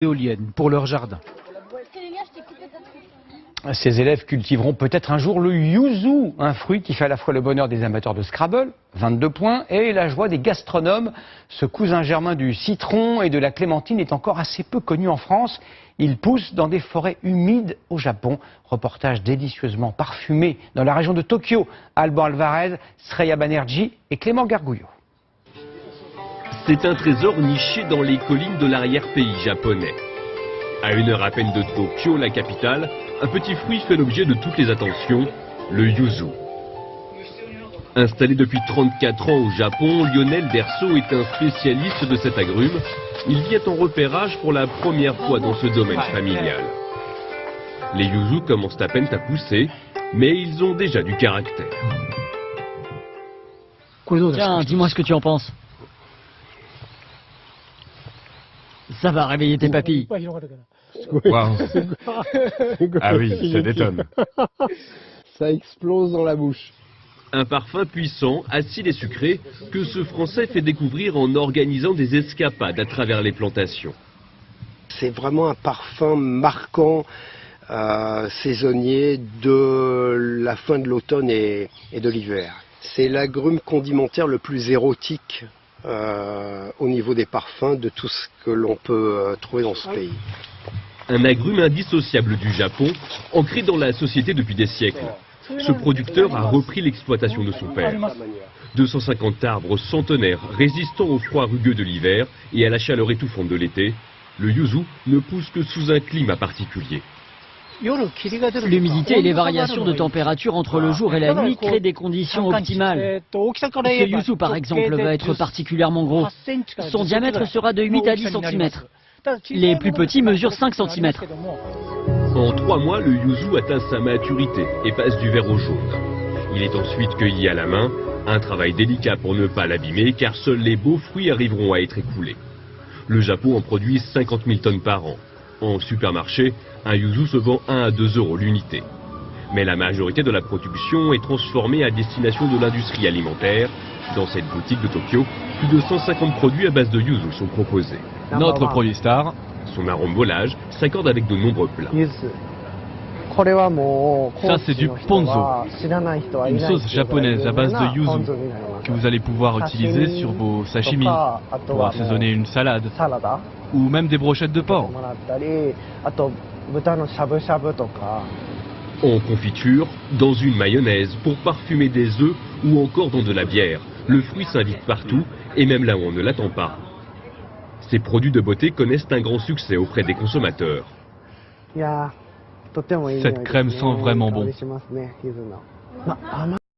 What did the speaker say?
éoliennes pour leur jardin. Ces élèves cultiveront peut-être un jour le yuzu, un fruit qui fait à la fois le bonheur des amateurs de Scrabble, 22 points, et la joie des gastronomes. Ce cousin germain du citron et de la clémentine est encore assez peu connu en France. Il pousse dans des forêts humides au Japon. Reportage délicieusement parfumé dans la région de Tokyo. Alban Alvarez, Sreya Banerjee et Clément Gargouillot. C'est un trésor niché dans les collines de l'arrière-pays japonais. À une heure à peine de Tokyo, la capitale, un petit fruit fait l'objet de toutes les attentions, le yuzu. Installé depuis 34 ans au Japon, Lionel Derceau est un spécialiste de cet agrume. Il vient en repérage pour la première fois dans ce domaine familial. Les yuzu commencent à peine à pousser, mais ils ont déjà du caractère. Tiens, dis-moi ce que tu en penses. Ça va réveiller tes papilles. Waouh. Ah oui, ça détonne. Ça explose dans la bouche. Un parfum puissant, acide et sucré, que ce Français fait découvrir en organisant des escapades à travers les plantations. C'est vraiment un parfum marquant, saisonnier de la fin de l'automne et de l'hiver. C'est l'agrume condimentaire le plus érotique au niveau des parfums de tout ce que l'on peut trouver dans ce pays. Un agrume indissociable du Japon, ancré dans la société depuis des siècles. Ce producteur a repris l'exploitation de son père. 250 arbres centenaires résistant au froid rugueux de l'hiver et à la chaleur étouffante de l'été, le yuzu ne pousse que sous un climat particulier. L'humidité et les variations de température entre le jour et la nuit créent des conditions optimales. Ce yuzu, par exemple, va être particulièrement gros. Son diamètre sera de 8 à 10 cm. Les plus petits mesurent 5 cm. En 3 mois, le yuzu atteint sa maturité et passe du vert au jaune. Il est ensuite cueilli à la main, un travail délicat pour ne pas l'abîmer car seuls les beaux fruits arriveront à être écoulés. Le Japon en produit 50 000 tonnes par an. En supermarché, un yuzu se vend 1 à 2 euros l'unité. Mais la majorité de la production est transformée à destination de l'industrie alimentaire. Dans cette boutique de Tokyo, plus de 150 produits à base de yuzu sont proposés. Notre produit star. Son arôme volage s'accorde avec de nombreux plats. Ça c'est du ponzo, une sauce japonaise à base de yuzu que vous allez pouvoir utiliser sur vos sashimi pour assaisonner une salade ou même des brochettes de porc. En confiture, dans une mayonnaise pour parfumer des œufs ou encore dans de la bière. Le fruit s'invite partout et même là où on ne l'attend pas. Ces produits de beauté connaissent un grand succès auprès des consommateurs. Cette crème sent vraiment bon.